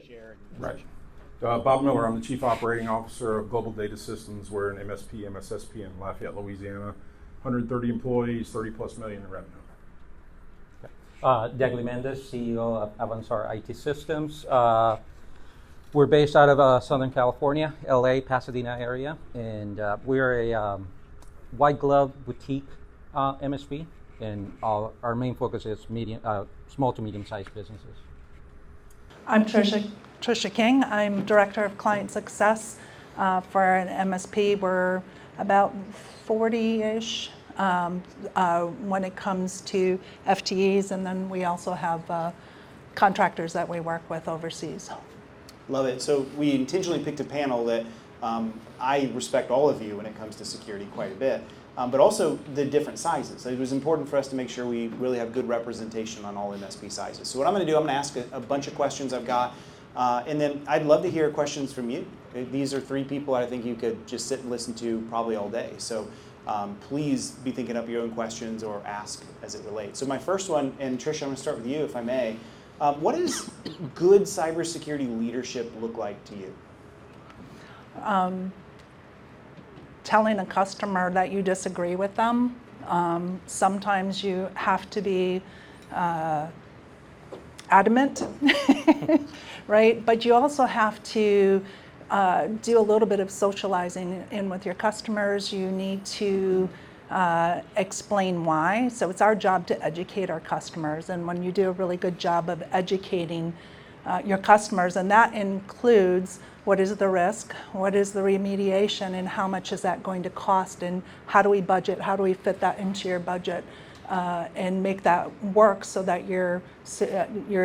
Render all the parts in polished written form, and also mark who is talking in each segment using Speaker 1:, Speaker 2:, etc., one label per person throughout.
Speaker 1: share.
Speaker 2: Right. Bob Miller, I'm the Chief Operating Officer of Global Data Systems. We're an MSP, MSSP in Lafayette, Louisiana. 130 employees, 30 plus million in revenue.
Speaker 3: Degly Mendez, CEO of Avanzar IT Systems. We're based out of Southern California, LA, Pasadena area, and we're a white glove boutique MSP, and our main focus is small to medium-sized businesses.
Speaker 4: I'm Tricia King. I'm Director of Client Success for an MSP. We're about 40-ish when it comes to FTEs, and then we also have contractors that we work with overseas.
Speaker 1: Love it. So we intentionally picked a panel that I respect all of you when it comes to security quite a bit, but also the different sizes. It was important for us to make sure we really have good representation on all MSP sizes. So what I'm going to do, I'm going to ask a bunch of questions I've got, and then I'd love to hear questions from you. These are three people I think you could just sit and listen to probably all day. So please be thinking up your own questions or ask as it relates. So my first one, and Tricia, I'm going to start with you if I may. What does good cybersecurity leadership look like to you?
Speaker 4: Telling a customer that you disagree with them. Sometimes you have to be adamant, right? But you also have to do a little bit of socializing in with your customers. You need to explain why. So it's our job to educate our customers. And when you do a really good job of educating your customers, and that includes what is the risk, what is the remediation, and how much is that going to cost, and how do we budget, how do we fit that into your budget, and make that work so that you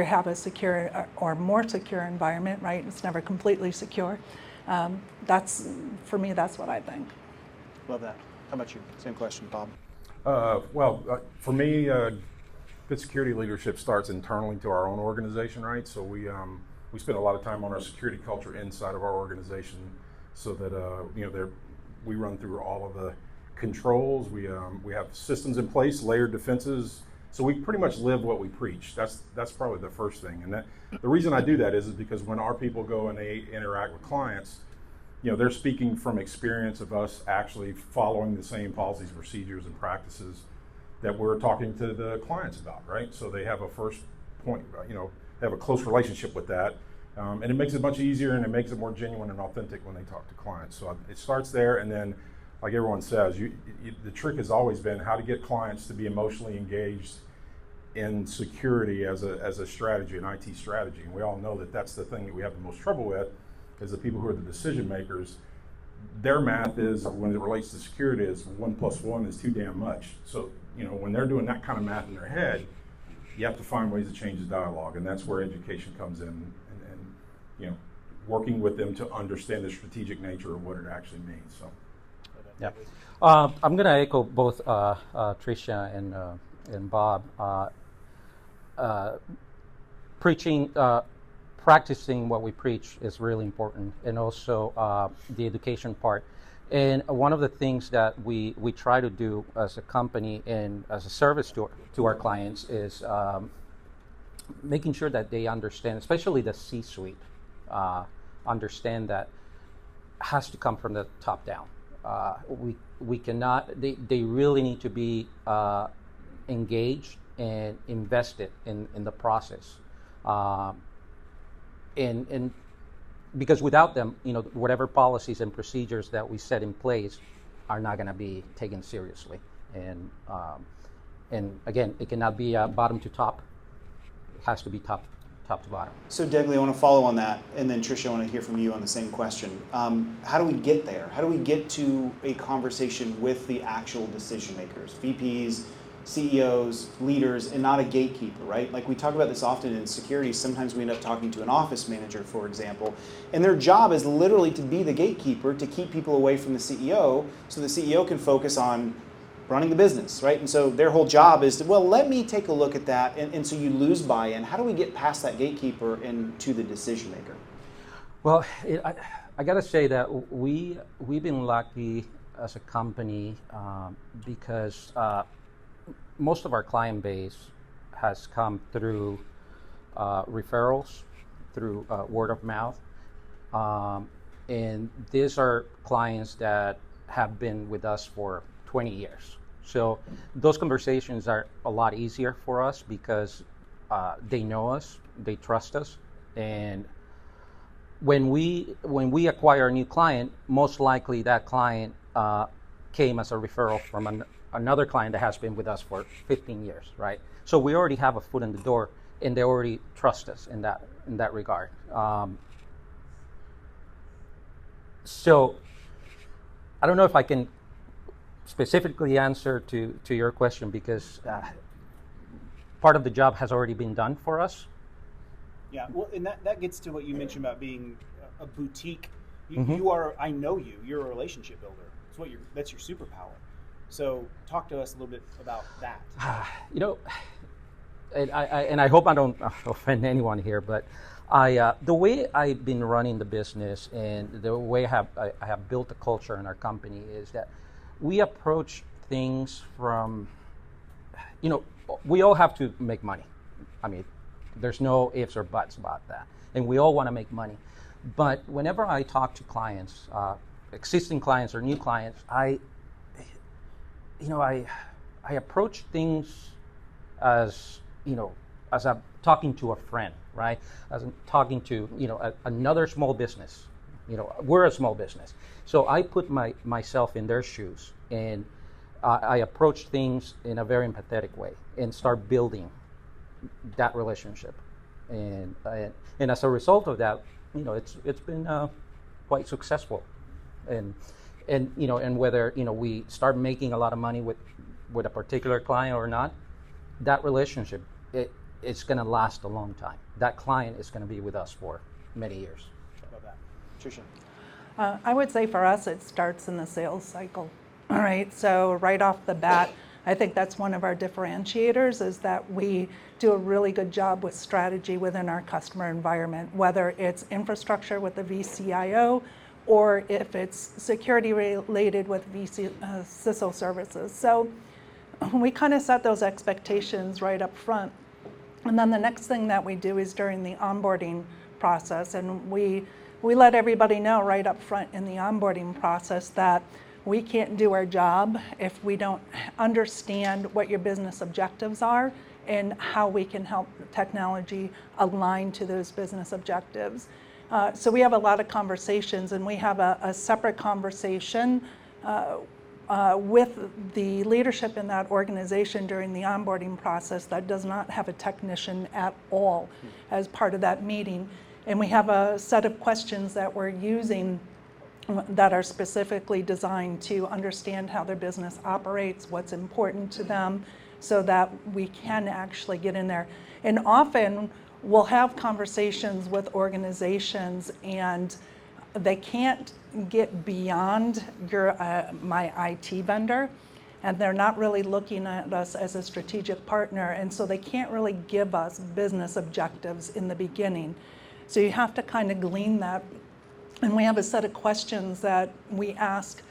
Speaker 4: have a secure or more secure environment, right? It's never completely secure. For me, that's what I think.
Speaker 1: Love that. How about you? Same question, Bob.
Speaker 2: For me, good security leadership starts internally to our own organization, right? So we spend a lot of time on our security culture inside of our organization, so that we run through all of the controls. We have systems in place, layered defenses. So we pretty much live what we preach. That's probably the first thing. And the reason I do that is because when our people go and they interact with clients, they're speaking from experience of us actually following the same policies, procedures, and practices that we're talking to the clients about, right? So they have a first point, they have a close relationship with that. And it makes it much easier, and it makes it more genuine and authentic when they talk to clients. So it starts there, and then, like everyone says, the trick has always been how to get clients to be emotionally engaged in security as a strategy, an IT strategy. And we all know that that's the thing that we have the most trouble with, is the people who are the decision makers. Their math is, when it relates to security, is 1 + 1 is too damn much. So, when they're doing that kind of math in their head, you have to find ways to change the dialogue, and that's where education comes in, and working with them to understand the strategic nature of what it actually means. So,
Speaker 3: yeah, I'm going to echo both Tricia and Bob. Practicing what we preach is really important, and also the education part. And one of the things that we try to do as a company and as a service to our clients is making sure that they understand, especially the C-suite, understand that has to come from the top down. We cannot. They really need to be engaged and invested in the process. And because without them, whatever policies and procedures that we set in place are not going to be taken seriously. And again, it cannot be bottom to top. It has to be top to bottom.
Speaker 1: So Degly, I want to follow on that, and then Tricia, I want to hear from you on the same question. How do we get there? How do we get to a conversation with the actual decision makers, VPs, CEOs, leaders, and not a gatekeeper, right? Like we talk about this often in security. Sometimes we end up talking to an office manager, for example, and their job is literally to be the gatekeeper, to keep people away from the CEO, so the CEO can focus on running the business, right? And so their whole job is to, let me take a look at that, and so you lose buy-in. How do we get past that gatekeeper and to the decision maker?
Speaker 3: Well, I got to say that we've been lucky as a company because most of our client base has come through referrals through word of mouth. And these are clients that have been with us for 20 years. So those conversations are a lot easier for us because they know us, they trust us, and when we acquire a new client, most likely that client came as a referral from another client that has been with us for 15 years, right? So we already have a foot in the door, and they already trust us in that regard. So I don't know if I can specifically answer to your question because part of the job has already been done for us.
Speaker 1: Yeah, well, and that gets to what you mentioned about being a boutique.
Speaker 3: Mm-hmm.
Speaker 1: You are, I know you're a relationship builder. That's your superpower. So talk to us a little bit about that.
Speaker 3: You know, and I hope I don't offend anyone here, but the way I've been running the business and the way I have built the culture in our company is that we approach things from, you know, we all have to make money. I mean, there's no ifs or buts about that. And we all want to make money. But whenever I talk to clients, existing clients or new clients, I approach things as, you know, as I'm talking to a friend, right? As I'm talking to, you know, another small business. You know, we're a small business. So I put myself in their shoes and I approach things in a very empathetic way and start building that relationship. And as a result of that, you know, it's been quite successful. And you know, and whether, you know, we start making a lot of money with a particular client or not, that relationship, it's going to last a long time. That client is going to be with us for many years.
Speaker 1: How about that? Tricia?
Speaker 4: I would say for us, it starts in the sales cycle. All right, so right off the bat, I think that's one of our differentiators is that we do a really good job with strategy within our customer environment, whether it's infrastructure with the VCIO or if it's security related with CISO services. So we kind of set those expectations right up front. And then the next thing that we do is during the onboarding process, and we let everybody know right up front in the onboarding process that we can't do our job if we don't understand what your business objectives are and how we can help technology align to those business objectives. So we have a lot of conversations, and we have a separate conversation with the leadership in that organization during the onboarding process that does not have a technician at all as part of that meeting. And we have a set of questions that we're using that are specifically designed to understand how their business operates, what's important to them, so that we can actually get in there. And often we'll have conversations with organizations and they can't get beyond your My IT vendor, and they're not really looking at us as a strategic partner, and so they can't really give us business objectives in the beginning. So you have to kind of glean that. And we have a set of questions that we ask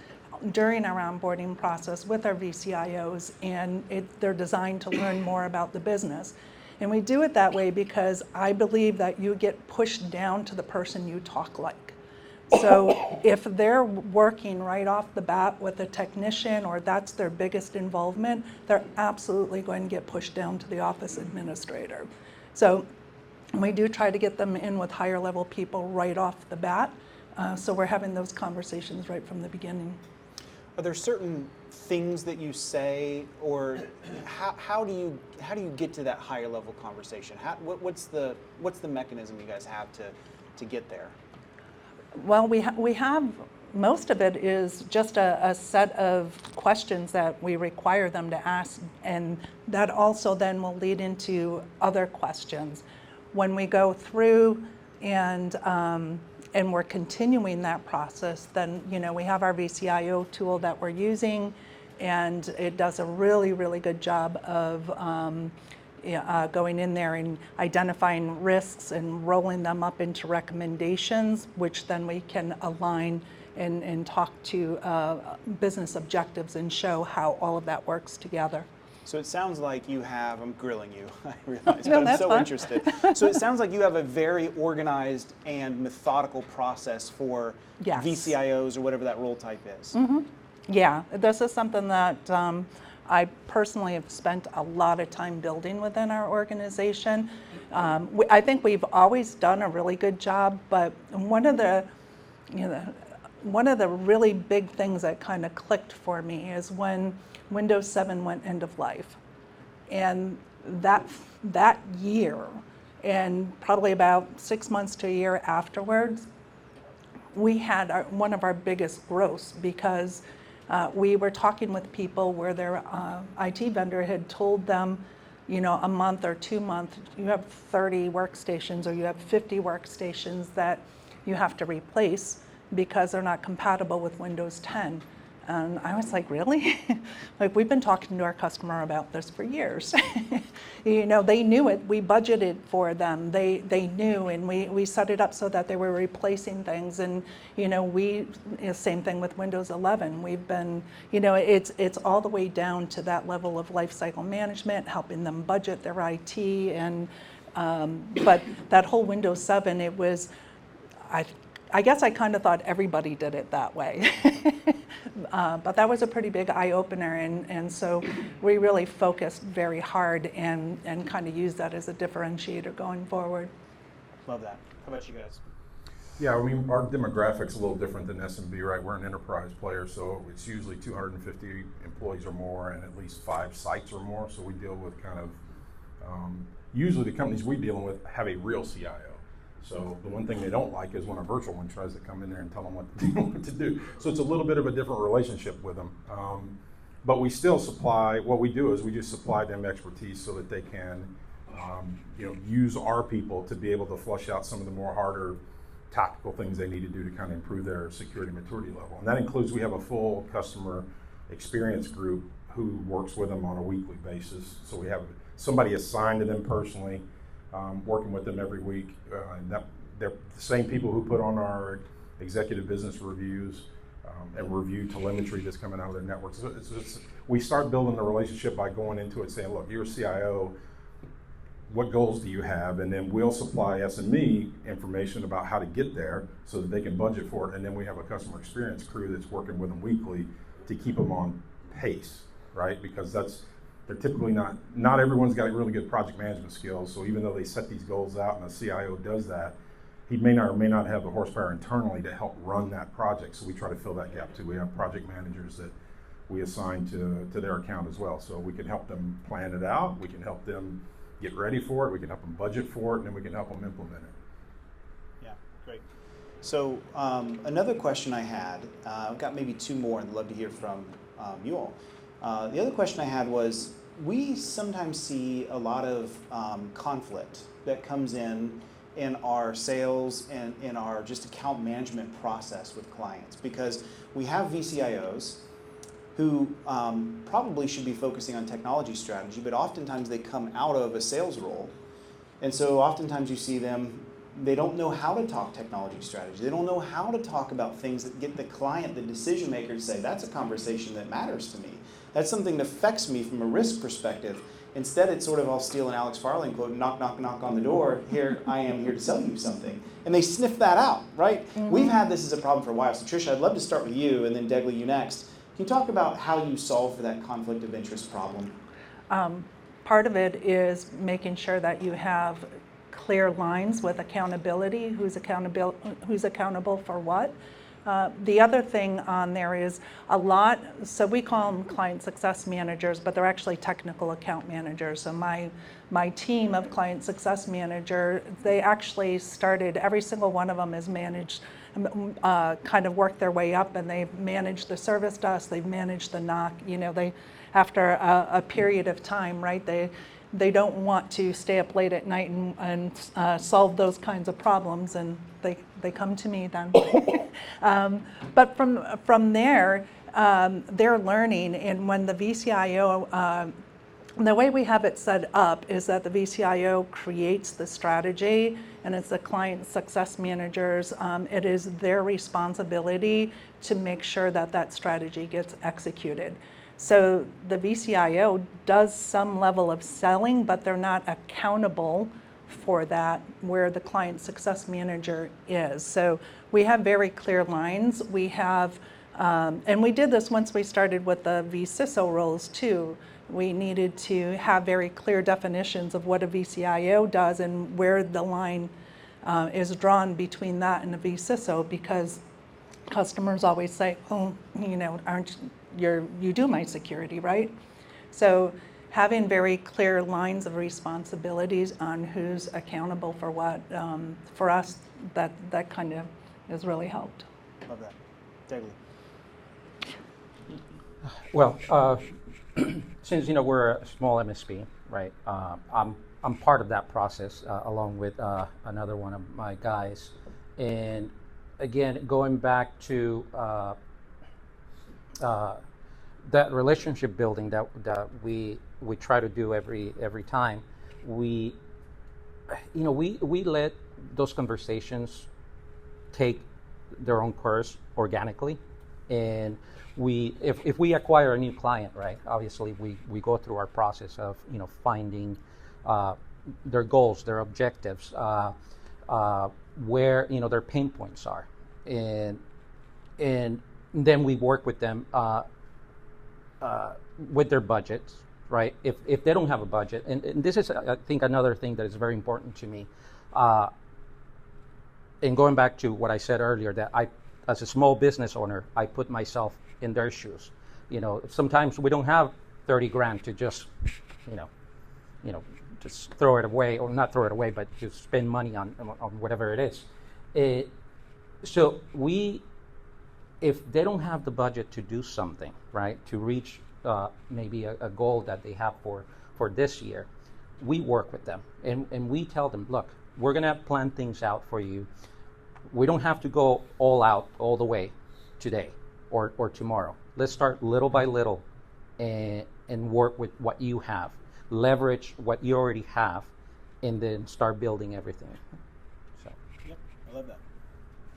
Speaker 4: during our onboarding process with our VCIOs, and they're designed to learn more about the business. And we do it that way because I believe that you get pushed down to the person you talk like. So if they're working right off the bat with a technician or that's their biggest involvement, they're absolutely going to get pushed down to the office administrator. So we do try to get them in with higher level people right off the bat. So we're having those conversations right from the beginning.
Speaker 1: Are there certain things that you say, or how do you get to that higher level conversation? What's the mechanism you guys have to get there?
Speaker 4: Well, we have most of it is just a set of questions that we require them to ask, and that also then will lead into other questions. When we go through and we're continuing that process, then we have our VCIO tool that we're using, and it does a really, really good job of going in there and identifying risks and rolling them up into recommendations, which then we can align and talk to business objectives and show how all of that works together.
Speaker 1: So it sounds like you have, I'm grilling you, I realize,
Speaker 4: No,
Speaker 1: but I'm
Speaker 4: that's
Speaker 1: so
Speaker 4: fine.
Speaker 1: interested. So it sounds like you have a very organized and methodical process for
Speaker 4: Yes.
Speaker 1: VCIOs or whatever that role type is.
Speaker 4: Yeah, this is something that I personally have spent a lot of time building within our organization. I think we've always done a really good job, but one of the really big things that kind of clicked for me is when Windows 7 went end of life. And that year, and probably about 6 months to a year afterwards, we had one of our biggest growths because we were talking with people where their IT vendor had told them, a month or 2 months, you have 30 workstations or you have 50 workstations that you have to replace because they're not compatible with Windows 10. And I was like, really? Like, we've been talking to our customer about this for years. They knew it. We budgeted for them. They knew, and we set it up so that they were replacing things. And, same thing with Windows 11. We've been, it's all the way down to that level of lifecycle management, helping them budget their IT. And, but that whole Windows 7, it was, I guess I kind of thought everybody did it that way. But that was a pretty big eye-opener, and so we really focused very hard and kind of used that as a differentiator going forward.
Speaker 1: Love that. How about you guys?
Speaker 2: Yeah, I mean, our demographic's a little different than SMB, right? We're an enterprise player, so it's usually 250 employees or more and at least 5 sites or more. So we deal with kind of, usually the companies we're dealing with have a real CIO. So the one thing they don't like is when a virtual one tries to come in there and tell them what to do. So it's a little bit of a different relationship with them. But we still supply, what we do is we just supply them expertise so that they can use our people to be able to flush out some of the more harder tactical things they need to do to kind of improve their security maturity level. And that includes, we have a full customer experience group who works with them on a weekly basis. So we have somebody assigned to them personally, working with them every week. They're the same people who put on our executive business reviews and review telemetry that's coming out of their networks. So we start building the relationship by going into it saying, look, you're a CIO, what goals do you have? And then we'll supply SME information about how to get there so that they can budget for it. And then we have a customer experience crew that's working with them weekly to keep them on pace, right? Because they're typically not everyone's got really good project management skills. So even though they set these goals out and the CIO does that, he may not or may not have the horsepower internally to help run that project. So we try to fill that gap too. We have project managers that we assign to their account as well. So we can help them plan it out. We can help them get ready for it. We can help them budget for it, and then we can help them implement it.
Speaker 1: Yeah, great. So another question I had, I've got maybe 2 more and I'd love to hear from you all. The other question I had was, we sometimes see a lot of conflict that comes in our sales and in our just account management process with clients, because we have VCIOs who probably should be focusing on technology strategy, but oftentimes they come out of a sales role. And so oftentimes you see them, they don't know how to talk technology strategy. They don't know how to talk about things that get the client, the decision maker, to say, that's a conversation that matters to me. That's something that affects me from a risk perspective. Instead, it's sort of, I'll steal an Alex Farling quote, knock, knock, knock on the door, here I am here to sell you something. And they sniff that out, right? Mm-hmm. We've had this as a problem for a while. So Tricia, I'd love to start with you, and then Degly, you next. Can you talk about how you solve for that conflict of interest problem?
Speaker 4: Part of it is making sure that you have clear lines with accountability, who's accountable for what. The other thing on there is so we call them client success managers, but they're actually technical account managers. So my team of client success manager, they actually started, every single one of them is managed, kind of worked their way up, and they've managed the service desk, they've managed the NOC, after a period of time, right, they don't want to stay up late at night and solve those kinds of problems, and they come to me then. But from there, they're learning, and when the VCIO, the way we have it set up is that the VCIO creates the strategy, and it's the client success managers. It is their responsibility to make sure that that strategy gets executed. So the VCIO does some level of selling, but they're not accountable for that where the client success manager is. So we have very clear lines. We have, and we did this once we started with the vCISO roles too. We needed to have very clear definitions of what a VCIO does and where the line is drawn between that and a vCISO, because customers always say, oh, aren't you do my security, right? So having very clear lines of responsibilities on who's accountable for what, for us, that kind of has really helped.
Speaker 1: Love that. Degly.
Speaker 3: Well, since we're a small MSP, right? I'm part of that process along with another one of my guys, and again, going back to that relationship building that we try to do every time, we let those conversations take their own course organically, and if we acquire a new client, right, obviously we go through our process of finding their goals, their objectives, where their pain points are, and then we work with them with their budgets, right? If they don't have a budget, and this is I think another thing that is very important to me, and going back to what I said earlier, that I, as a small business owner, I put myself in their shoes. Sometimes we don't have 30 grand to just just throw it away, or not throw it away, but to spend money on whatever it is. So if they don't have the budget to do something, right, to reach maybe a goal that they have for this year, we work with them and we tell them, look, we're gonna plan things out for you. We don't have to go all out all the way today or tomorrow. Let's start little by little and work with what you have. Leverage what you already have, and then start building everything. So.
Speaker 1: Yep, I love that.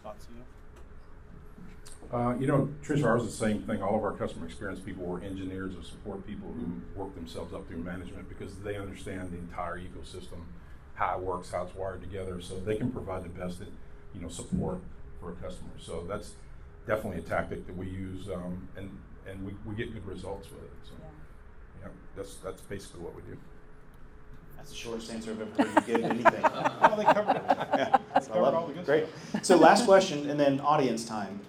Speaker 1: Thoughts,
Speaker 2: Tricia, ours is the same thing. All of our customer experience people were engineers or support people who work themselves up through management because they understand the entire ecosystem, how it works, how it's wired together, so they can provide the best support for a customer. So that's definitely a tactic that we use, and we get good results with it. So. That's basically what we do.
Speaker 1: That's the shortest answer I've ever heard you give anything.
Speaker 5: Well, they covered it.
Speaker 1: Yeah, I
Speaker 5: Covered
Speaker 1: love
Speaker 5: all the
Speaker 1: it.
Speaker 5: good
Speaker 1: Great.
Speaker 5: stuff.
Speaker 1: So last question, and then audience time.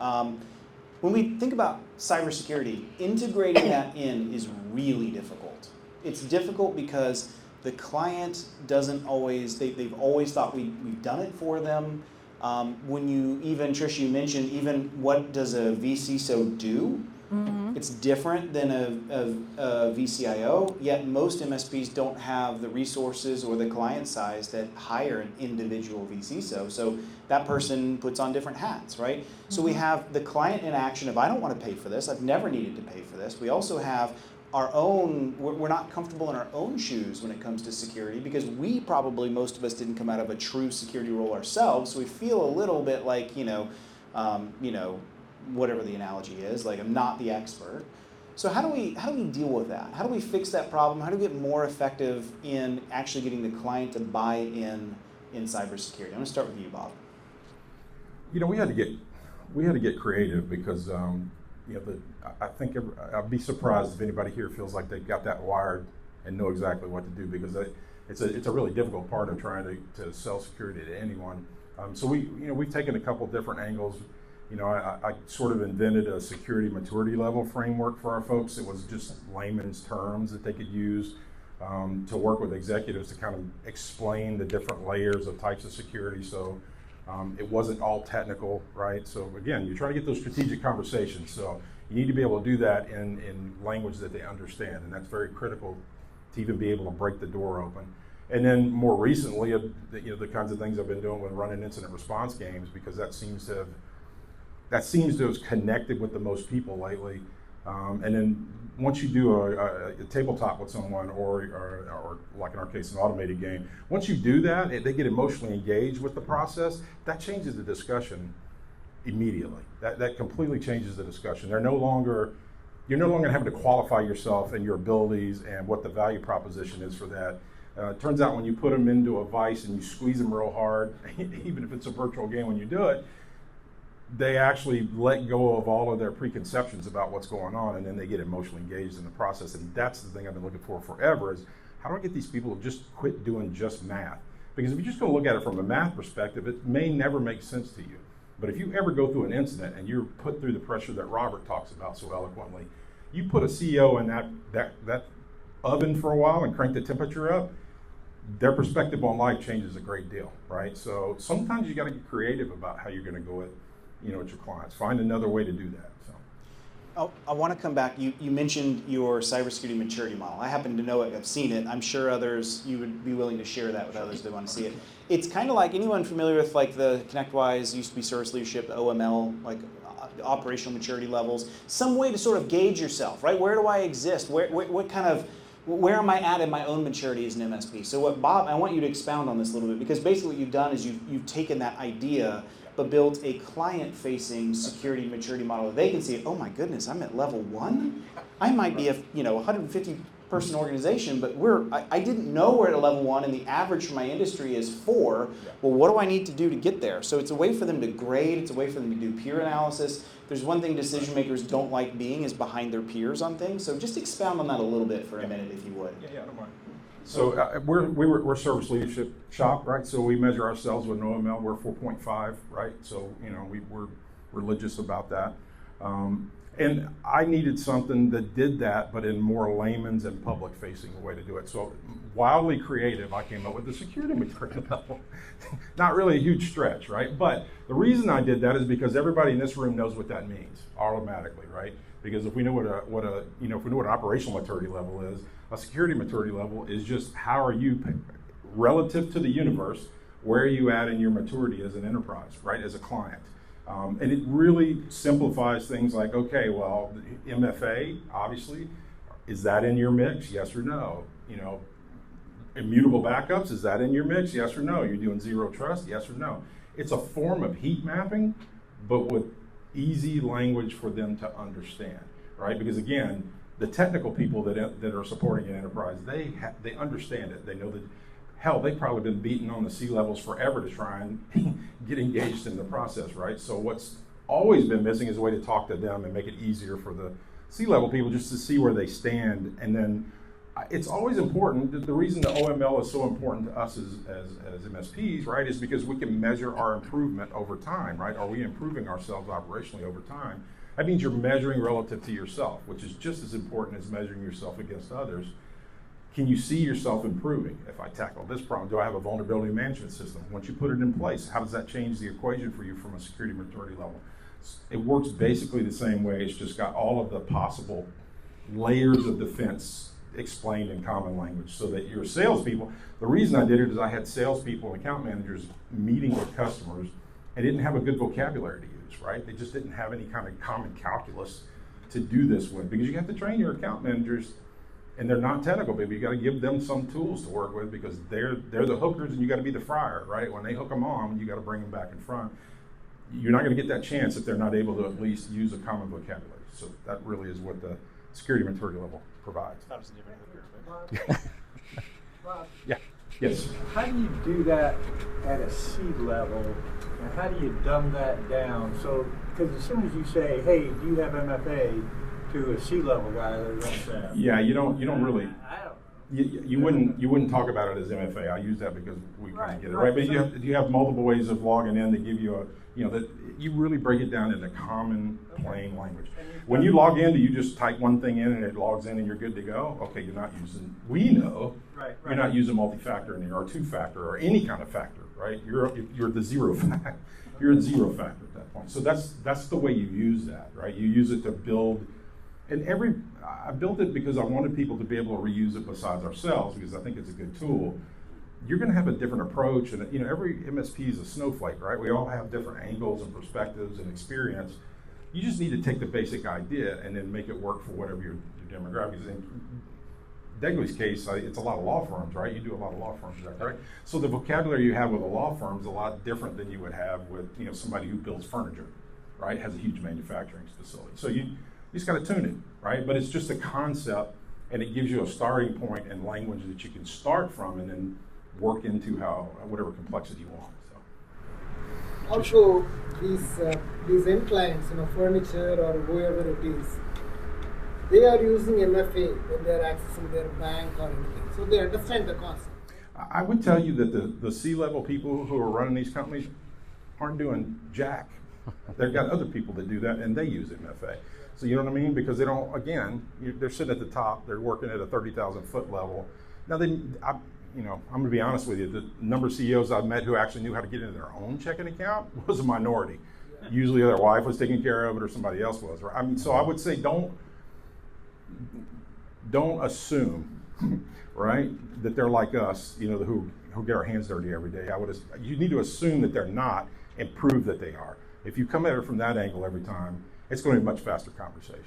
Speaker 1: When we think about cybersecurity, integrating that in is really difficult. It's difficult because the client doesn't always, they've always thought we've done it for them. When Tricia, you mentioned even what does a vCISO do? Mm-hmm. It's different than a VCIO, yet most MSPs don't have the resources or the client size that hire an individual vCISO. So that person puts on different hats, right? Mm-hmm. So we have the client inaction of, I don't want to pay for this, I've never needed to pay for this. We also have our own, we're not comfortable in our own shoes when it comes to security because most of us didn't come out of a true security role ourselves, so we feel a little bit like, whatever the analogy is, like I'm not the expert. So how do we deal with that? How do we fix that problem? How do we get more effective in actually getting the client to buy in cybersecurity? I'm going to start with you, Bob.
Speaker 2: We had to get creative because I think I'd be surprised if anybody here feels like they've got that wired and know exactly what to do because it's a really difficult part of trying to sell security to anyone. So we've taken a couple different angles. I sort of invented a security maturity level framework for our folks. It was just layman's terms that they could use to work with executives to kind of explain the different layers of types of security. So it wasn't all technical, right? So again, you're trying to get those strategic conversations. So you need to be able to do that in language that they understand, and that's very critical to even be able to break the door open. And then more recently, the kinds of things I've been doing with running incident response games, because that seems to have connected with the most people lately. And then once you do a tabletop with someone, or like in our case, an automated game, once you do that, they get emotionally engaged with the process, that changes the discussion immediately. That completely changes the discussion. They're no longer you're no longer having to qualify yourself and your abilities and what the value proposition is for that. It turns out when you put them into a vice and you squeeze them real hard, even if it's a virtual game when you do it, they actually let go of all of their preconceptions about what's going on, and then they get emotionally engaged in the process. And that's the thing I've been looking for forever is, how do I get these people to just quit doing just math? Because if you're just going to look at it from a math perspective, it may never make sense to you. But if you ever go through an incident and you're put through the pressure that Robert talks about so eloquently, you put a CEO in that oven for a while and crank the temperature up, their perspective on life changes a great deal, right? So sometimes you got to get creative about how you're going to go at your clients. Find another way to do that. So.
Speaker 1: I want to come back. You mentioned your cybersecurity maturity model. I happen to know it. I've seen it. I'm sure others, you would be willing to share that with others that want to see it. It's kind of like, anyone familiar with like the ConnectWise, used to be service leadership, the OML, like operational maturity levels, some way to sort of gauge yourself, right? Where do I exist? Where am I at in my own maturity as an MSP? So what, Bob, I want you to expound on this a little bit, because basically what you've done is you've taken that idea but built a client-facing security maturity model that they can see, oh my goodness, I'm at level 1? I might be a 150-person organization, but I didn't know we're at a level 1, and the average for my industry is 4. Well, what do I need to do to get there? So it's a way for them to grade, it's a way for them to do peer analysis. There's one thing decision makers don't like being is behind their peers on things. So just expound on that a little bit for a minute, if you would.
Speaker 2: Yeah, I don't mind. So we're service leadership shop, right? So we measure ourselves with an OML. We're 4.5, right? So we're religious about that. And I needed something that did that, but in more layman's and public-facing way to do it. So wildly creative, I came up with the security maturity level. Not really a huge stretch, right? But the reason I did that is because everybody in this room knows what that means automatically, right? Because if we know what an operational maturity level is, a security maturity level is just how are you relative to the universe, where are you at in your maturity as an enterprise, right, as a client. And it really simplifies things like, okay, well, MFA, obviously, is that in your mix? Yes or no? Immutable backups, is that in your mix? Yes or no? You're doing zero trust? Yes or no? It's a form of heat mapping, but with easy language for them to understand, right? Because again, the technical people that are supporting an enterprise, they understand it. They know that, hell, they've probably been beaten on the C-levels forever to try and get engaged in the process, right? So what's always been missing is a way to talk to them and make it easier for the C-level people just to see where they stand. And then it's always important, the reason the OML is so important to us as MSPs, right, is because we can measure our improvement over time, right? Are we improving ourselves operationally over time? That means you're measuring relative to yourself, which is just as important as measuring yourself against others. Can you see yourself improving? If I tackle this problem, do I have a vulnerability management system? Once you put it in place, how does that change the equation for you from a security maturity level? It works basically the same way. It's just got all of the possible layers of defense explained in common language so that your salespeople, the reason I did it is I had salespeople and account managers meeting with customers and didn't have a good vocabulary to use, right? They just didn't have any kind of common calculus to do this with, because you have to train your account managers, and they're not technical, but you got to give them some tools to work with, because they're the hookers and you got to be the fryer, right? When they hook them on, you got to bring them back in front. You're not going to get that chance if they're not able to at least use a common vocabulary. So that really is what the security maturity level provides. Yeah. Yes.
Speaker 5: How do you do that at a C level, and how do you dumb that down? So, because as soon as you say, "Hey, do you have MFA?" to a C level guy, they're going to say,
Speaker 2: "Yeah, you don't really."
Speaker 5: I don't.
Speaker 2: You wouldn't talk about it as MFA. I use that because we kind of get it right. But you have multiple ways of logging in to give you that you really break it down into common plain language. When you log in, do you just type one thing in and it logs in and you're good to go? Okay, you're not using. We know you're not using multi-factor in there or two-factor or any kind of factor, right? You're the zero factor. You're at zero factor at that point. So that's the way you use that, right? You use it to build. And I built it because I wanted people to be able to reuse it besides ourselves, because I think it's a good tool. You're going to have a different approach, and every MSP is a snowflake, right? We all have different angles and perspectives and experience. You just need to take the basic idea and then make it work for whatever your demographic is. In Degly's case, it's a lot of law firms, right? You do a lot of law firms, is that correct? So the vocabulary you have with a law firm is a lot different than you would have with somebody who builds furniture, right? Has a huge manufacturing facility. So You just got to tune it, right? But it's just a concept, and it gives you a starting point and language that you can start from, and then work into whatever complexity you want. So.
Speaker 6: Also, these end clients, furniture or whoever it is, they are using MFA when they are accessing their bank or anything. So they understand the concept.
Speaker 2: I would tell you that the C-level people who are running these companies aren't doing jack. They've got other people that do that, and they use MFA. So you know what I mean? Because they don't, again, they're sitting at the top, they're working at a 30,000 foot level. Now, I'm going to be honest with you, the number of CEOs I've met who actually knew how to get into their own checking account was a minority. Usually their wife was taking care of it or somebody else was. Right? I mean, so I would say don't assume, right, that they're like us, who get our hands dirty every day. You need to assume that they're not and prove that they are. If you come at it from that angle every time, it's going to be a much faster conversation.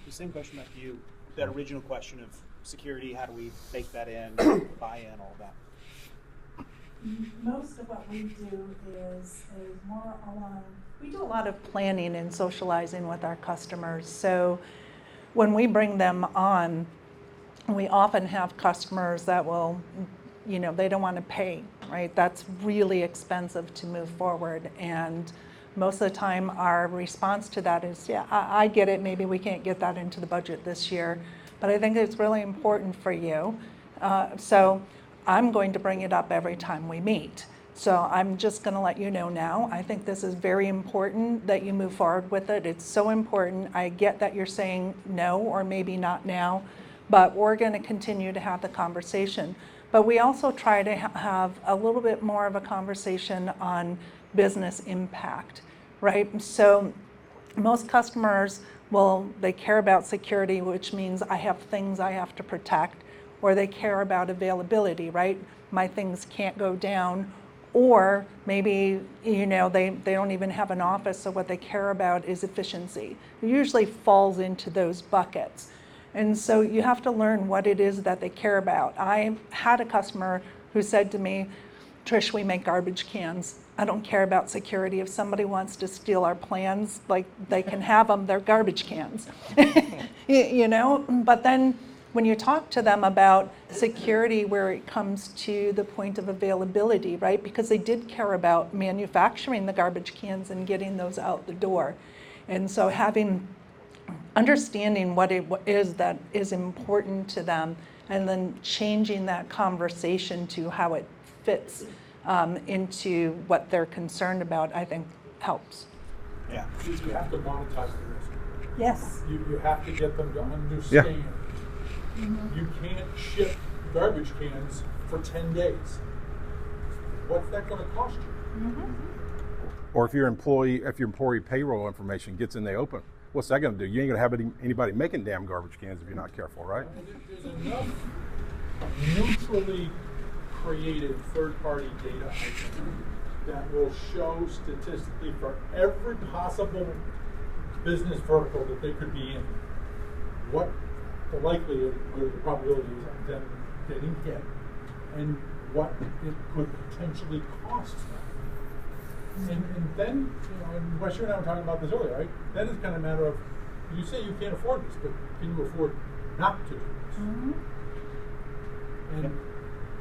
Speaker 1: The same question back to you. That original question of security, how do we bake that in, buy in, all of that?
Speaker 4: Most of what we do is more along, we do a lot of planning and socializing with our customers. So when we bring them on, we often have customers that will, they don't want to pay, right? That's really expensive to move forward. And most of the time our response to that is, yeah, I get it. Maybe we can't get that into the budget this year, but I think it's really important for you. So I'm going to bring it up every time we meet. So I'm just going to let you know now. I think this is very important that you move forward with it. It's so important. I get that you're saying no or maybe not now, but we're going to continue to have the conversation. But we also try to have a little bit more of a conversation on business impact, right? So most customers they care about security, which means I have things I have to protect, or they care about availability, right? My things can't go down, or maybe, they don't even have an office, so what they care about is efficiency. It usually falls into those buckets. And so you have to learn what it is that they care about. I had a customer who said to me, Trish, we make garbage cans. I don't care about security. If somebody wants to steal our plans, they can have them, they're garbage cans. But then when you talk to them about security where it comes to the point of availability, right? Because they did care about manufacturing the garbage cans and getting those out the door. And so understanding what it is that is important to them, and then changing that conversation to how it fits into what they're concerned about, I think helps.
Speaker 1: Yeah.
Speaker 5: You have to monetize the risk.
Speaker 4: Yes.
Speaker 5: You have to get them to understand.
Speaker 2: Yeah.
Speaker 4: Mm-hmm.
Speaker 5: You can't ship garbage cans for 10 days. What's that going to cost you?
Speaker 4: Mm-hmm.
Speaker 2: Or if your employee payroll information gets in the open, what's that going to do? You ain't going to have anybody making damn garbage cans if you're not careful, right?
Speaker 5: There's enough neutrally created third-party data that will show statistically for every possible business vertical that they could be in, what the likelihood or the probability is of them getting hit, and what it could potentially cost them. And then, and Wesher and I were talking about this earlier, right? Then it's kind of a matter of, you say you can't afford this, but can you afford not to do this?
Speaker 4: Mm-hmm.
Speaker 5: And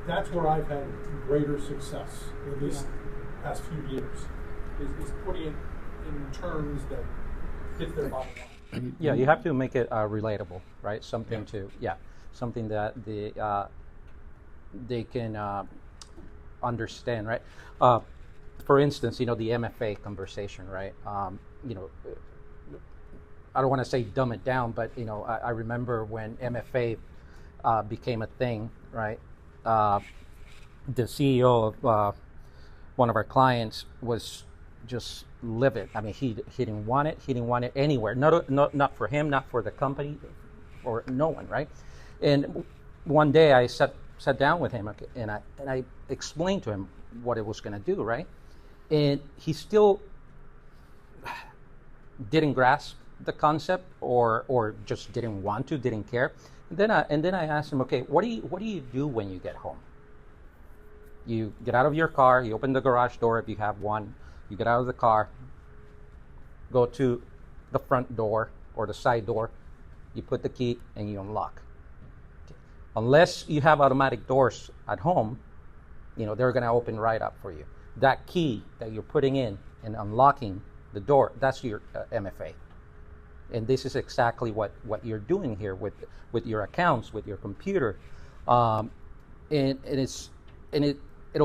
Speaker 5: that's where I've had greater success, at least the past few years, is putting it in terms that fit their bottom line.
Speaker 3: Yeah, you have to make it relatable, right? Something that they can understand, right? For instance, the MFA conversation, right? I don't want to say dumb it down, but I remember when MFA became a thing, right? The CEO of one of our clients was just livid. I mean, he didn't want it. He didn't want it anywhere. Not for him, not for the company, or no one, right? And one day I sat down with him, and I explained to him what it was going to do, right? And he still didn't grasp the concept, or just didn't want to, didn't care. And then I asked him, okay, what do you do when you get home? You get out of your car, you open the garage door if you have one, you get out of the car, go to the front door or the side door, you put the key and you unlock. Unless you have automatic doors at home, they're going to open right up for you. That key that you're putting in and unlocking the door, that's your MFA. And this is exactly what you're doing here with your accounts, with your computer. It'll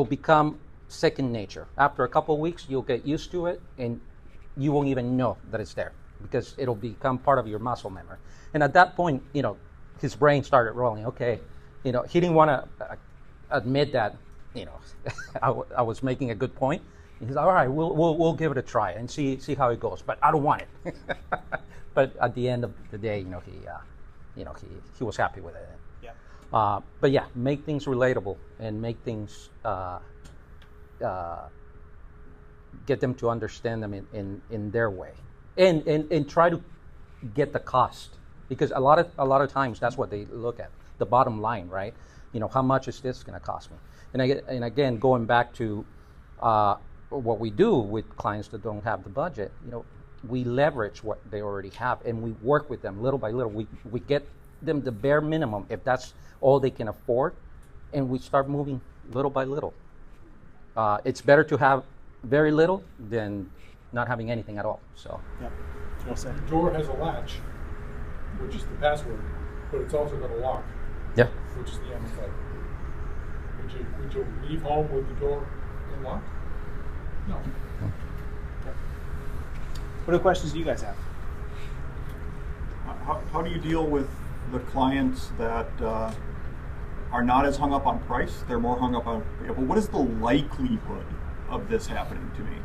Speaker 3: become second nature. After a couple of weeks, you'll get used to it, and you won't even know that it's there because it'll become part of your muscle memory. And at that point, his brain started rolling. Okay, he didn't want to admit that, I was making a good point. He said, all right, we'll give it a try and see how it goes, but I don't want it. But at the end of the day, he was happy with it.
Speaker 1: Yeah.
Speaker 3: But yeah, make things relatable and make things get them to understand them in their way, and try to get the cost, because a lot of times that's what they look at, the bottom line, right? How much is this going to cost me? And again, going back to what we do with clients that don't have the budget, we leverage what they already have, and we work with them little by little. We get them the bare minimum if that's all they can afford, and we start moving little by little. It's better to have very little than not having anything at all. So.
Speaker 1: Yeah. Well said.
Speaker 5: The door has a latch, which is the password, but it's also got a lock,
Speaker 3: Yeah.
Speaker 5: which is the MFA. Would you leave home with the door unlocked? No.
Speaker 1: What questions do you guys have?
Speaker 7: How do you deal with the clients that are not as hung up on price? They're more hung up on, but what is the likelihood of this happening to me?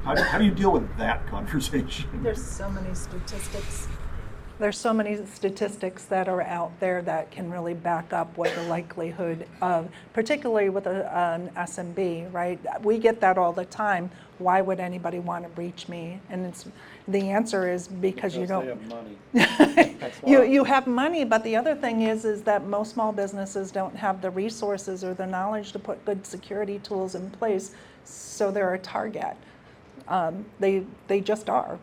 Speaker 7: How do you deal with that conversation?
Speaker 4: There's so many statistics. There's so many statistics that are out there that can really back up what the likelihood of, particularly with an SMB, right? We get that all the time. Why would anybody want to breach me? And the answer is because you don't.
Speaker 8: They have money.
Speaker 4: You have money, but the other thing is that most small businesses don't have the resources or the knowledge to put good security tools in place, so they're a target. They just are.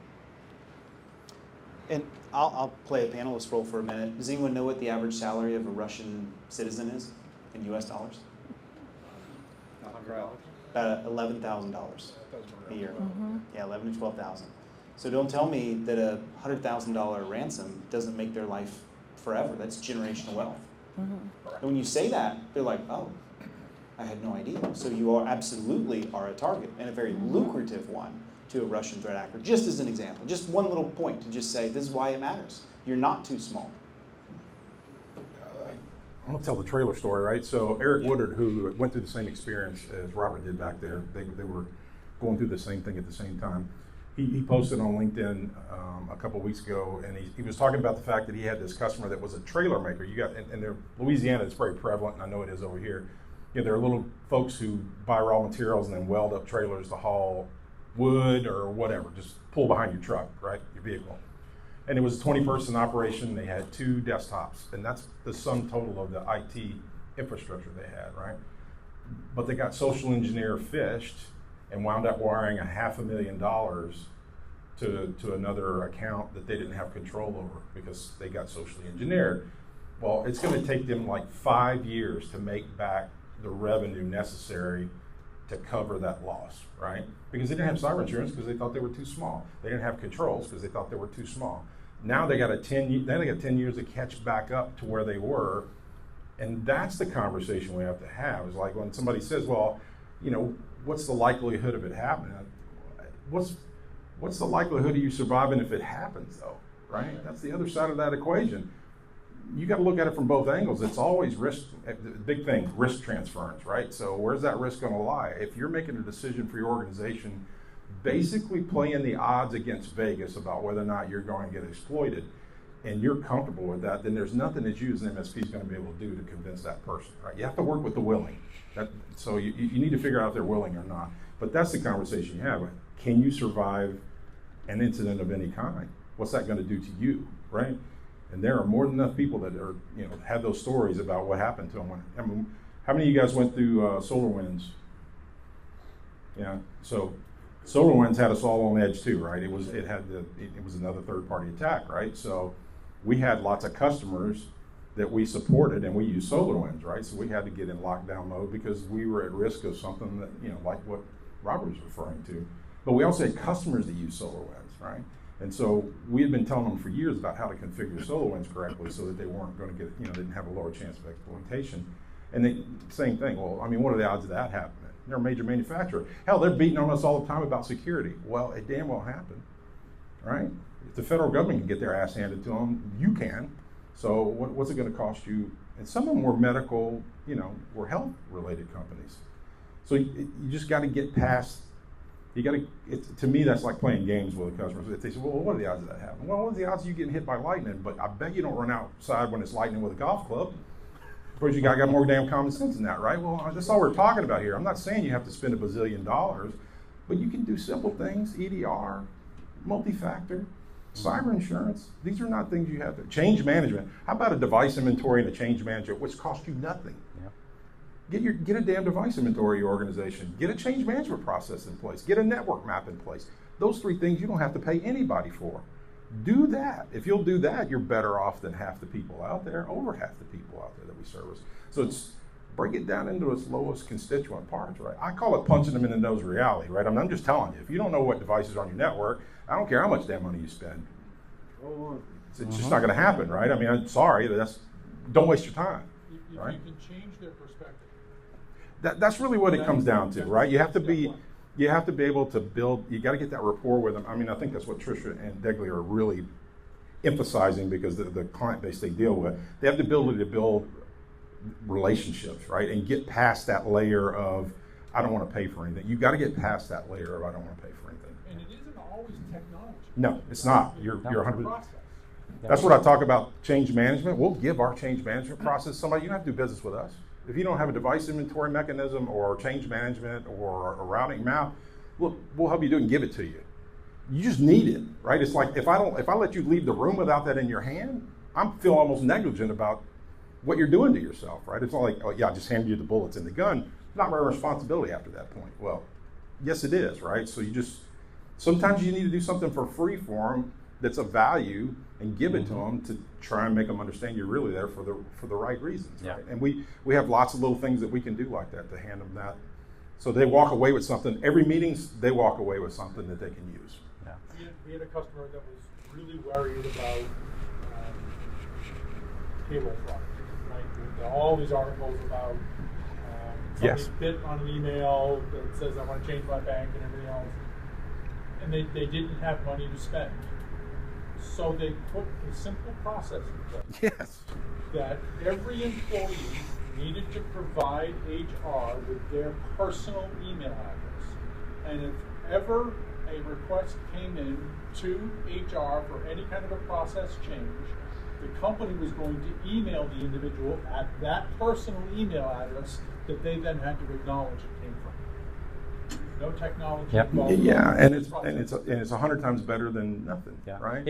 Speaker 1: And I'll play a panelist role for a minute. Does anyone know what the average salary of a Russian citizen is in US dollars? About $11,000 a year.
Speaker 4: Mm-hmm.
Speaker 1: Yeah, 11 to 12,000. So don't tell me that a $100,000 ransom doesn't make their life forever. That's generational wealth.
Speaker 4: Mm-hmm.
Speaker 1: And when you say that, they're like, oh, I had no idea. So you are absolutely are a target, and a very lucrative one, to a Russian threat actor. Just as an example, just one little point to just say, this is why it matters. You're not too small.
Speaker 2: I'm going to tell the trailer story, right? So Eric Woodard, who went through the same experience as Robert did back there, they were going through the same thing at the same time. He posted on LinkedIn a couple of weeks ago, and he was talking about the fact that he had this customer that was a trailer maker. And they're, Louisiana, it's very prevalent, and I know it is over here. There are little folks who buy raw materials and then weld up trailers to haul wood or whatever, just pull behind your truck, right, your vehicle. And it was a 20-person operation. They had 2 desktops, and that's the sum total of the IT infrastructure they had, right? But they got social engineer phished and wound up wiring $500,000 to another account that they didn't have control over because they got socially engineered. Well, it's going to take them like 5 years to make back the revenue necessary to cover that loss, right? Because they didn't have cyber insurance because they thought they were too small. They didn't have controls because they thought they were too small. Now they got 10 years to catch back up to where they were, and that's the conversation we have to have. Is like when somebody says, "Well, what's the likelihood of it happening?" What's the likelihood of you surviving if it happens, though? Right? That's the other side of that equation. You got to look at it from both angles. It's always risk. Big thing, risk transference, right? So where's that risk going to lie? If you're making a decision for your organization, basically playing the odds against Vegas about whether or not you're going to get exploited, and you're comfortable with that, then there's nothing that you as an MSP is going to be able to do to convince that person, right? You have to work with the willing. So you need to figure out if they're willing or not. But that's the conversation you have. Can you survive an incident of any kind? What's that going to do to you, right? And there are more than enough people that are, have those stories about what happened to them. I mean, how many of you guys went through SolarWinds? Yeah. So SolarWinds had us all on edge too, right? It was another third-party attack, right? So we had lots of customers that we supported, and we used SolarWinds, right? So we had to get in lockdown mode because we were at risk of something that, like what Robert was referring to. But we also had customers that used SolarWinds, right? And so we had been telling them for years about how to configure SolarWinds correctly so that they weren't going to get, didn't have a lower chance of exploitation. And they, same thing, well, I mean, what are the odds of that happening? They're a major manufacturer. Hell, they're beating on us all the time about security. Well, it damn well happened, right? If the federal government can get their ass handed to them, you can. So what's it going to cost you? And some of them were medical, were health-related companies. So you just got to get past. To me, that's like playing games with the customers. If they say, well, what are the odds of that happening? Well, what are the odds of you getting hit by lightning? But I bet you don't run outside when it's lightning with a golf club. Because you got more damn common sense than that, right? Well, that's all we're talking about here. I'm not saying you have to spend $1 bazillion, but you can do simple things, EDR, multi-factor, cyber insurance. These are not things you have to. Change management. How about a device inventory and a change management, which costs you nothing? Yeah. Get a damn device inventory organization. Get a change management process in place. Get a network map in place. Those 3 things you don't have to pay anybody for. Do that. If you'll do that, you're better off than half the people out there, over half the people out there that we service. So it's break it down into its lowest constituent parts, right? I call it punching them in the nose reality, right? I'm just telling you, if you don't know what devices are on your network, I don't care how much damn money you spend. It's just not going to happen, right? I mean, I'm sorry, don't waste your time, right?
Speaker 5: You can change their perspective.
Speaker 2: That's really what it comes down to, right? You have to be able to build, you got to get that rapport with them. I mean, I think that's what Tricia and Degly are really emphasizing because the client base they deal with, they have the ability to build relationships, right? And get past that layer of, I don't want to pay for anything. You've got to get past that layer of, I don't want to pay for anything.
Speaker 5: And it isn't always technology.
Speaker 2: No, it's not. You're 100%.
Speaker 5: Process.
Speaker 2: That's what I talk about change management. We'll give our change management process to somebody. You don't have to do business with us. If you don't have a device inventory mechanism or change management or a routing map, we'll help you do it and give it to you. You just need it, right? It's like if I let you leave the room without that in your hand, I feel almost negligent about what you're doing to yourself, right? It's not like, oh yeah, I just handed you the bullets and the gun. Not my responsibility after that point. Well, yes it is, right? So sometimes you need to do something for free for them that's of value and give it to them to try and make them understand you're really there for the right reasons, right? And we have lots of little things that we can do like that to hand them that. So they walk away with something. Every meetings, they walk away with something that they can use.
Speaker 3: Yeah.
Speaker 5: We had a customer that was really worried about payroll fraud, right? With all these articles about somebody bit on an email that says I want to change my bank and everything else, and they didn't have money to spend. So they put a simple process in place.
Speaker 2: Yes.
Speaker 5: That every employee needed to provide HR with their personal email address. And if ever a request came in to HR for any kind of a process change, the company was going to email the individual at that personal email address that they then had to acknowledge it came from. No technology involved.
Speaker 2: Yeah, and it's 100 times better than nothing, right?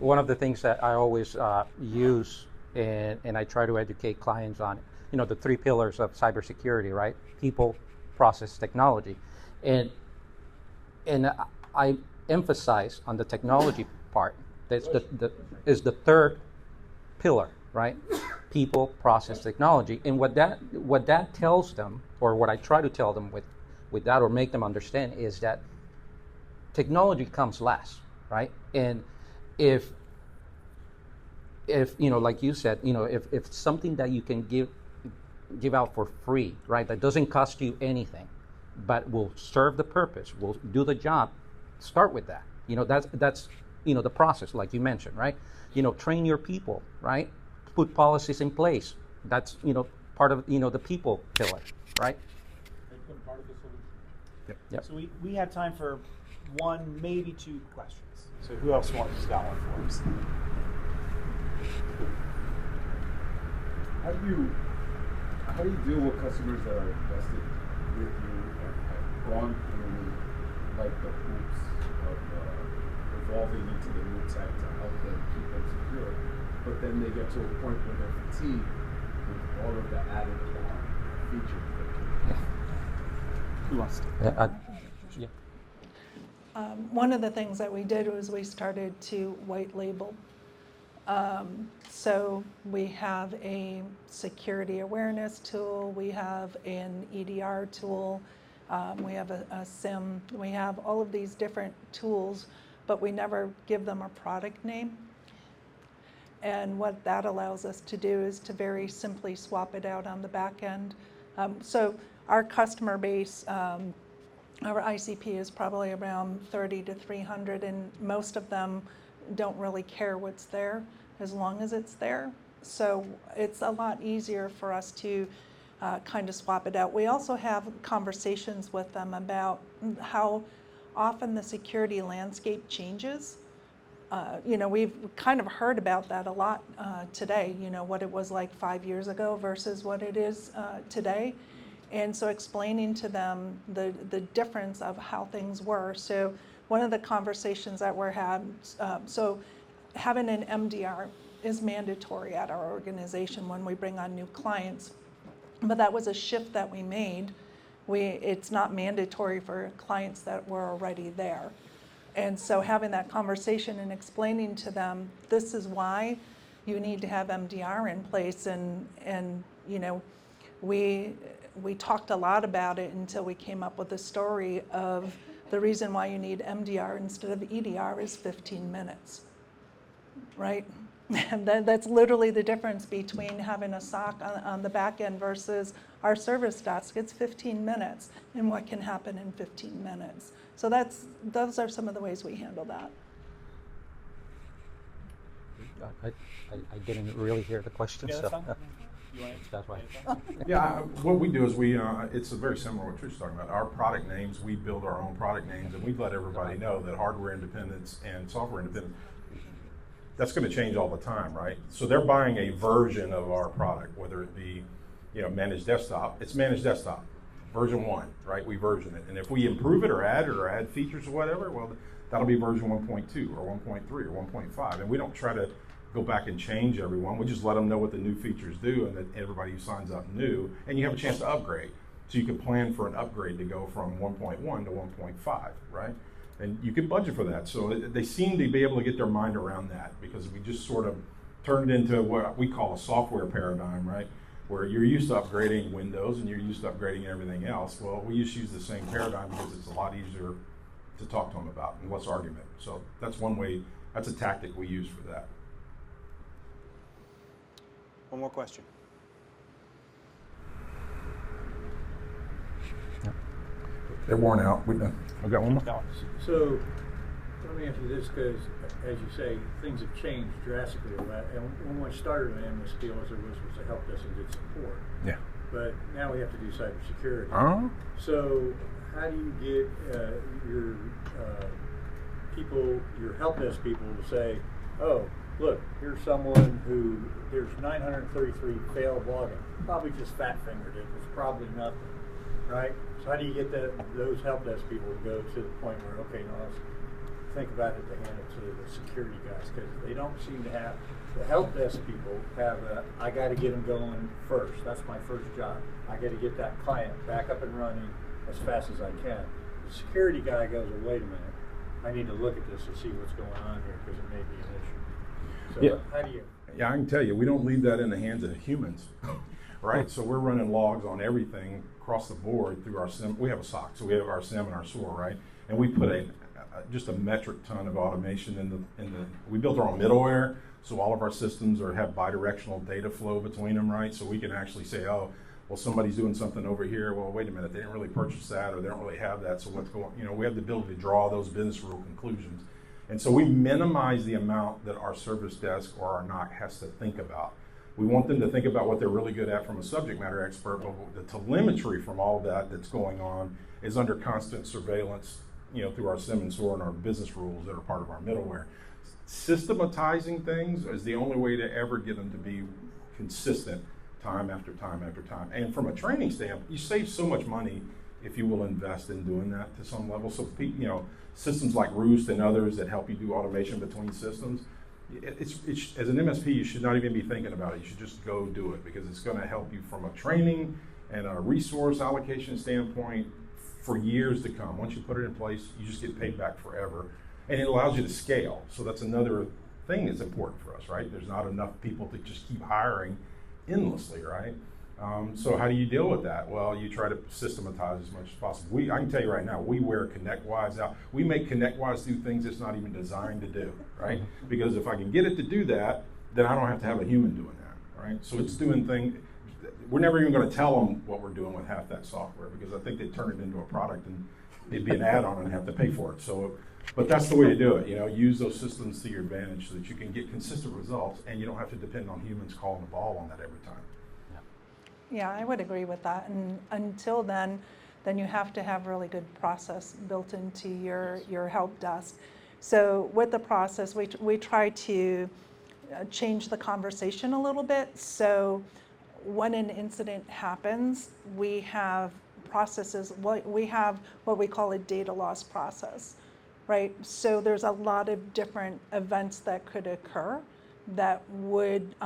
Speaker 3: One of the things that I always use and I try to educate clients on, the 3 pillars of cybersecurity, right? People, process, technology, and I emphasize on the technology part. That's is the 3rd pillar, right? People, process, technology, and what that tells them, or what I try to tell them with that, or make them understand, is that technology comes last, right? And if like you said, if something that you can give out for free, right, that doesn't cost you anything, but will serve the purpose, will do the job, start with that. That's the process, like you mentioned, right? Train your people, right? Put policies in place. That's part of the people pillar, right?
Speaker 5: Make them part of the solution.
Speaker 3: Yep.
Speaker 1: So we have time for 1, maybe 2 questions. So who else wants got one for us?
Speaker 8: How do you deal with customers that are invested with you and have gone through like the hoops of evolving into the new tech to help them keep them secure, but then they get to a point where they're fatigued with all of the added features that can.
Speaker 1: Who wants to?
Speaker 3: Yeah.
Speaker 4: One of the things that we did was we started to white label. So we have a security awareness tool, we have an EDR tool, we have a SIM, we have all of these different tools, but we never give them a product name. And what that allows us to do is to very simply swap it out on the back end. So our customer base, our ICP is probably around 30 to 300, and most of them don't really care what's there as long as it's there. So it's a lot easier for us to kind of swap it out. We also have conversations with them about how often the security landscape changes. We've kind of heard about that a lot today, what it was like 5 years ago versus what it is today. And so explaining to them the difference of how things were. So one of the conversations that we're having, so having an MDR is mandatory at our organization when we bring on new clients. But that was a shift that we made. It's not mandatory for clients that were already there. And so having that conversation and explaining to them, this is why you need to have MDR in place. And we talked a lot about it until we came up with the story of the reason why you need MDR instead of EDR is 15 minutes, right? And that's literally the difference between having a SOC on the back end versus our service desk. It's 15 minutes, and what can happen in 15 minutes. So those are some of the ways we handle that.
Speaker 3: I didn't really hear the question.
Speaker 1: Yeah, that's fine.
Speaker 3: That's why.
Speaker 2: Yeah, what we do is it's very similar to what Tricia's talking about. Our product names, we build our own product names, and we let everybody know that hardware independence and software independence, that's going to change all the time, right? So they're buying a version of our product, whether it be, managed desktop. It's managed desktop, version 1, right? We version it, and if we improve it or add features or whatever, well, that'll be version 1.2 or 1.3 or 1.5, and we don't try to go back and change everyone. We just let them know what the new features do, and that everybody who signs up new, and you have a chance to upgrade. So you can plan for an upgrade to go from 1.1 to 1.5, right? And you can budget for that. So they seem to be able to get their mind around that, because we just sort of turned into what we call a software paradigm, right? Where you're used to upgrading Windows and you're used to upgrading everything else. Well, we just use the same paradigm because it's a lot easier to talk to them about and less argument. So that's one way, that's a tactic we use for that.
Speaker 1: One more question.
Speaker 2: They're worn out. We got one more?
Speaker 1: No.
Speaker 5: So let me ask you this, because as you say, things have changed drastically. And when we started an MSP, all there was a help desk and good support.
Speaker 2: Yeah.
Speaker 5: But now we have to do cybersecurity. So how do you get your people, your help desk people, to say, oh, look, here's someone who, there's 933 failed login. Probably just fat fingered it. It's probably nothing, right? So how do you get those help desk people to go to the point where, okay, now let's think about it to hand it to the security guys, because they don't seem to have, the help desk people have I got to get them going first. That's my first job. I got to get that client back up and running as fast as I can. The security guy goes, well, wait a minute. I need to look at this and see what's going on here, because it may be an issue. So
Speaker 2: Yeah.
Speaker 5: how do you?
Speaker 2: Yeah, I can tell you, we don't leave that in the hands of humans, right? So we're running logs on everything across the board through our SIM. We have a SOC, so we have our SIM and our SOAR, right? And we put just a metric ton of automation in the. We built our own middleware, so all of our systems have bidirectional data flow between them, right? So we can actually say, oh, well, somebody's doing something over here. Well, wait a minute, they didn't really purchase that, or they don't really have that. So what's going? We have the ability to draw those business rule conclusions. And so we minimize the amount that our service desk or our NOC has to think about. We want them to think about what they're really good at from a subject matter expert, but the telemetry from all of that's going on is under constant surveillance, through our SIM and SOAR and our business rules that are part of our middleware. Systematizing things is the only way to ever get them to be consistent time after time after time. And from a training standpoint, you save so much money if you will invest in doing that to some level. So, systems like Roost and others that help you do automation between systems, it's as an MSP, you should not even be thinking about it. You should just go do it, because it's going to help you from a training and a resource allocation standpoint for years to come. Once you put it in place, you just get paid back forever. And it allows you to scale. So that's another thing that's important for us, right? There's not enough people to just keep hiring endlessly, right? So how do you deal with that? Well, you try to systematize as much as possible. I can tell you right now, we wear ConnectWise out. We make ConnectWise do things it's not even designed to do, right? Because if I can get it to do that, then I don't have to have a human doing that, right? So it's doing things. We're never even going to tell them what we're doing with half that software, because I think they'd turn it into a product and it'd be an add-on and have to pay for it. So, but that's the way to do it. You know, use those systems to your advantage so that you can get consistent results and you don't have to depend on humans calling the ball on that every time.
Speaker 4: Yeah, I would agree with that. And until then you have to have really good process built into your help desk. So with the process, we try to change the conversation a little bit. So when an incident happens, we have processes. We have what we call a data loss process, right? So there's a lot of different events that could occur that would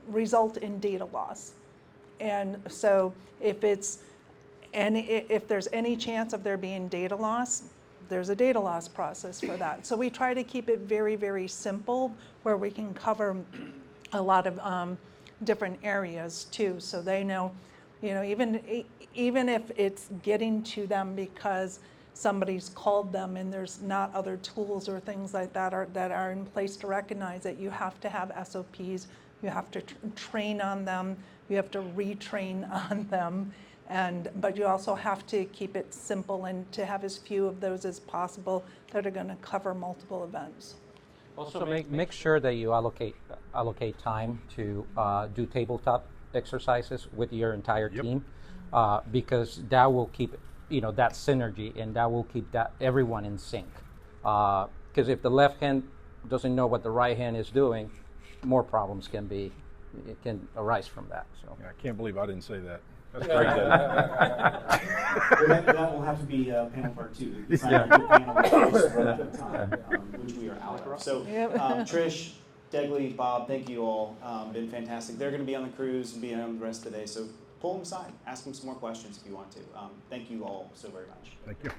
Speaker 4: result in data loss. And so if there's any chance of there being data loss, there's a data loss process for that. So we try to keep it very, very simple, where we can cover a lot of different areas too. So they know, you know, even if it's getting to them because somebody's called them and there's not other tools or things like that are in place to recognize it, you have to have SOPs. You have to train on them. You have to retrain on them, but you also have to keep it simple and to have as few of those as possible that are going to cover multiple events.
Speaker 3: Also, make sure that you allocate time to do tabletop exercises with your entire team, because that will keep that synergy, and that will keep everyone in sync. Because if the left hand doesn't know what the right hand is doing, more problems can arise from that. So
Speaker 2: Yeah, I can't believe I didn't say that. That's
Speaker 1: Well,
Speaker 2: great.
Speaker 1: that will have to be panel part 2. Design a good panel with relevant time, which we are out of. So, Trish, Degly, Bob, thank you all. Been fantastic. They're going to be on the cruise and be on the rest of the day. So pull them aside, ask them some more questions if you want to. Thank you all so very much.
Speaker 2: Thank you.